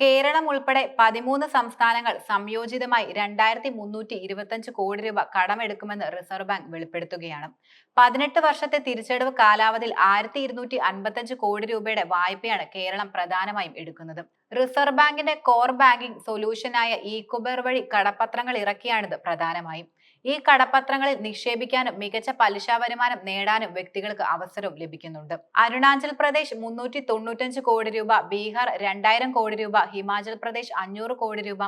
കേരളം ഉൾപ്പെടെ 13 സംസ്ഥാനങ്ങൾ സംയോജിതമായി 2325 കോടി രൂപ കടമെടുക്കുമെന്ന് റിസർവ് ബാങ്ക് വെളിപ്പെടുത്തുകയാണ്. 18 വർഷത്തെ തിരിച്ചടവ് കാലാവധിയിൽ 1255 കോടി രൂപയുടെ വായ്പയാണ് കേരളം പ്രധാനമായും എടുക്കുന്നത്. റിസർവ് ബാങ്കിന്റെ കോർ ബാങ്കിംഗ് സൊല്യൂഷനായ ഇകൊബർ വഴി കടപ്പത്രങ്ങൾ ഇറക്കിയാണിത് പ്രധാനമായും. ഈ കടപ്പത്രങ്ങളിൽ നിക്ഷേപിക്കാനും മികച്ച പലിശ വരുമാനം നേടാനും വ്യക്തികൾക്ക് അവസരവും ലഭിക്കുന്നുണ്ട്. അരുണാചൽ പ്രദേശ് 395 കോടി രൂപ, ബീഹാർ 2000 കോടി രൂപ, ഹിമാചൽ പ്രദേശ് 500 കോടി രൂപ,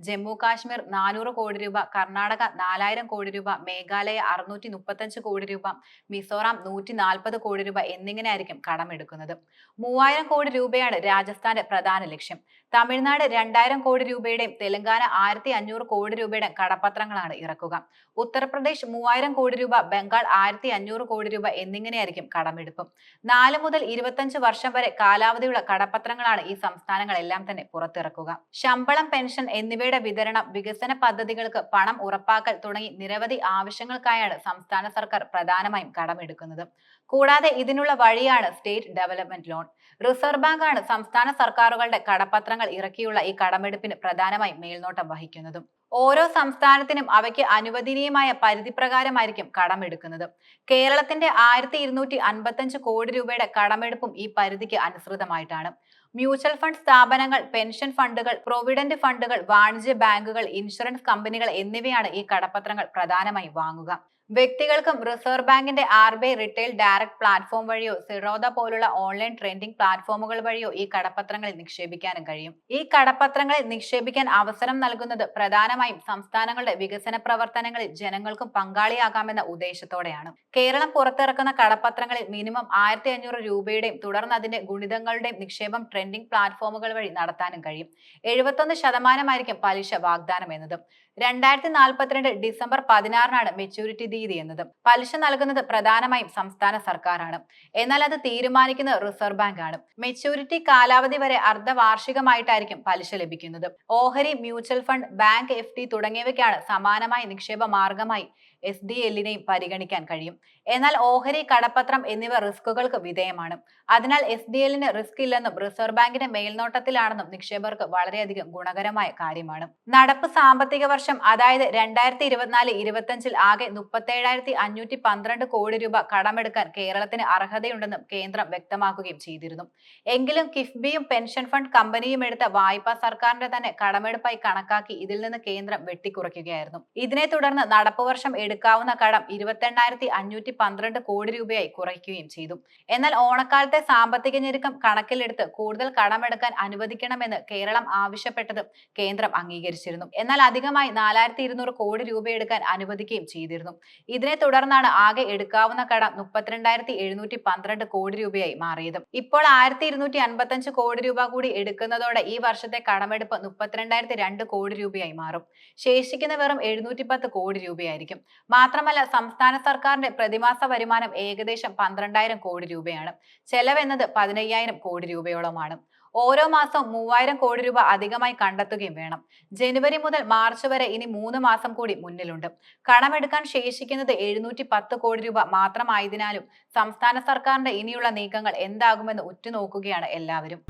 ജമ്മു കാശ്മീർ 400 കോടി രൂപ, കർണാടക 4000 കോടി രൂപ, മേഘാലയ 635 കോടി രൂപ, മിസോറാം 140 കോടി രൂപ എന്നിങ്ങനെയായിരിക്കും കടമെടുക്കുന്നത്. 3000 കോടി രൂപയാണ് രാജസ്ഥാന്റെ പ്രധാന ലക്ഷ്യം. തമിഴ്നാട് 2000 കോടി രൂപയുടെയും തെലങ്കാന 1500 കോടി രൂപയുടെയും കടപ്പത്രങ്ങളാണ് ഇറക്കുക. ഉത്തർപ്രദേശ് 3000 കോടി രൂപ, ബംഗാൾ 1500 കോടി രൂപ എന്നിങ്ങനെയായിരിക്കും കടമെടുപ്പ്. 4 മുതൽ 25 വർഷം വരെ കാലാവധിയുള്ള കടപ്പത്രങ്ങളാണ് ഈ സംസ്ഥാനങ്ങളെല്ലാം തന്നെ പുറത്തിറക്കുക. ശമ്പളം, പെൻഷൻ എന്നിവയുടെ വിതരണം, വികസന പദ്ധതികൾക്ക് പണം ഉറപ്പാക്കൽ തുടങ്ങി നിരവധി ആവശ്യങ്ങൾക്കായാണ് സംസ്ഥാന സർക്കാർ പ്രധാനമായും കടമെടുക്കുന്നത്. കൂടാതെ ഇതിനുള്ള വഴിയാണ് state development loan. Reserve bank ആണ് സംസ്ഥാന സർക്കാരുകളുടെ കടപ്പത്രങ്ങൾ ഇറക്കിയുള്ള ഈ കടമെടുപ്പിന് പ്രധാനമായും മേൽനോട്ടം വഹിക്കുന്നതും. ഓരോ സംസ്ഥാനത്തിനും അവയ്ക്ക് അനുവദനീയമായ പരിധി പ്രകാരമായിരിക്കും കടമെടുക്കുന്നത്. കേരളത്തിന്റെ 1255 കോടി രൂപയുടെ കടമെടുപ്പും ഈ പരിധിക്ക് അനുസൃതമായിട്ടാണ്. മ്യൂച്വൽ ഫണ്ട് സ്ഥാപനങ്ങൾ, പെൻഷൻ ഫണ്ടുകൾ, പ്രൊവിഡന്റ് ഫണ്ടുകൾ, വാണിജ്യ ബാങ്കുകൾ, ഇൻഷുറൻസ് കമ്പനികൾ എന്നിവയാണ് ഈ കടപ്പത്രങ്ങൾ പ്രധാനമായും വാങ്ങുക. വ്യക്തികൾക്കും റിസർവ് ബാങ്കിന്റെ RBI റിട്ടെയിൽ ഡയറക്ട് പ്ലാറ്റ്ഫോം വഴിയോ സിറോദ പോലുള്ള ഓൺലൈൻ ട്രേഡിംഗ് പ്ലാറ്റ്ഫോമുകൾ വഴിയോ ഈ കടപ്പത്രങ്ങളിൽ നിക്ഷേപിക്കാനും കഴിയും. ഈ കടപ്പത്രങ്ങളിൽ നിക്ഷേപിക്കാൻ അവസരം നൽകുന്നത് പ്രധാനമായും സംസ്ഥാനങ്ങളുടെ വികസന പ്രവർത്തനങ്ങളിൽ ജനങ്ങൾക്കും പങ്കാളിയാകാമെന്ന ഉദ്ദേശത്തോടെയാണ്. കേരളം പുറത്തിറക്കുന്ന കടപ്പത്രങ്ങളിൽ മിനിമം 1500 രൂപയുടെയും തുടർന്ന് അതിന്റെ ഗുണിതങ്ങളുടെയും നിക്ഷേപം ട്രേഡിംഗ് പ്ലാറ്റ്ഫോമുകൾ വഴി നടത്താനും കഴിയും. 71% പലിശ വാഗ്ദാനം എന്നതും. 2042 ഡിസംബർ 16 മെച്യൂരിറ്റി തീയതി എന്നതും. പലിശ നൽകുന്നത് പ്രധാനമായും സംസ്ഥാന സർക്കാരാണ്. എന്നാൽ അത് തീരുമാനിക്കുന്നത് റിസർവ് ബാങ്ക് ആണ്. മെച്യൂരിറ്റി കാലാവധി വരെ അർദ്ധവാർഷികമായിട്ടായിരിക്കും പലിശ ലഭിക്കുന്നത്. ഓഹരി, മ്യൂച്വൽ ഫണ്ട്, ബാങ്ക് FD തുടങ്ങിയവയ്ക്കാണ് സമാനമായ നിക്ഷേപ മാർഗമായി SDLനെയും പരിഗണിക്കാൻ കഴിയും. എന്നാൽ ഓഹരി, കടപ്പത്രം എന്നിവ റിസ്കുകൾക്ക് വിധേയമാണ്. അതിനാൽ SDLന് റിസ്ക് ഇല്ലെന്നും റിസർവ് ബാങ്കിന്റെ മേൽനോട്ടത്തിലാണെന്നും നിക്ഷേപകർക്ക് വളരെയധികം ഗുണകരമായ കാര്യമാണ്. നടപ്പ് സാമ്പത്തിക വർഷം അതായത് 2024-25 ആകെ 37,512 കോടി രൂപ കടമെടുക്കാൻ കേരളത്തിന് അർഹതയുണ്ടെന്നും കേന്ദ്രം വ്യക്തമാക്കുകയും ചെയ്തിരുന്നു. എങ്കിലും കിഫ്ബിയും പെൻഷൻ ഫണ്ട് കമ്പനിയും എടുത്ത വായ്പ സർക്കാരിന്റെ തന്നെ കടമെടുപ്പായി കണക്കാക്കി ഇതിൽ നിന്ന് കേന്ദ്രം വെട്ടിക്കുറയ്ക്കുകയായിരുന്നു. ഇതിനെ തുടർന്ന് നടപ്പ് വർഷം എടുക്കാവുന്ന കടം 22,512 കോടി രൂപയായി കുറയ്ക്കുകയും ചെയ്തു. എന്നാൽ ഓണക്കാലത്തെ സാമ്പത്തിക ഞെരുക്കം കണക്കിലെടുത്ത് കൂടുതൽ കടമെടുക്കാൻ അനുവദിക്കണമെന്ന് കേരളം ആവശ്യപ്പെട്ടത് കേന്ദ്രം അംഗീകരിച്ചിരുന്നു. എന്നാൽ അധികമായി 4200 കോടി രൂപ എടുക്കാൻ അനുവദിക്കുകയും ചെയ്തിരുന്നു. ഇതിനെ തുടർന്നാണ് ആകെ എടുക്കാവുന്ന കടം 32,712 കോടി രൂപയായി മാറിയത്. ഇപ്പോൾ 1255 കോടി രൂപ കൂടി എടുക്കുന്നതോടെ ഈ വർഷത്തെ കടമെടുപ്പ് 32,002 കോടി രൂപയായി മാറും. ശേഷിക്കുന്ന വെറും 710 കോടി രൂപയായിരിക്കും. മാത്രമല്ല സംസ്ഥാന സർക്കാരിന്റെ പ്രതിമാസ വരുമാനം ഏകദേശം 12,000 കോടി രൂപയാണ്. ചെലവെന്നത് 15,000 കോടി രൂപയോളമാണ്. ഓരോ മാസവും 3000 കോടി രൂപ അധികമായി കണ്ടെത്തുകയും വേണം. ജനുവരി മുതൽ മാർച്ച് വരെ ഇനി 3 മാസം കൂടി മുന്നിലുണ്ട്. കടമെടുക്കാൻ ശേഷിക്കുന്നത് 710 കോടി രൂപ മാത്രമായതിനാലും സംസ്ഥാന സർക്കാരിന്റെ ഇനിയുള്ള നീക്കങ്ങൾ എന്താകുമെന്ന് ഉറ്റുനോക്കുകയാണ് എല്ലാവരും.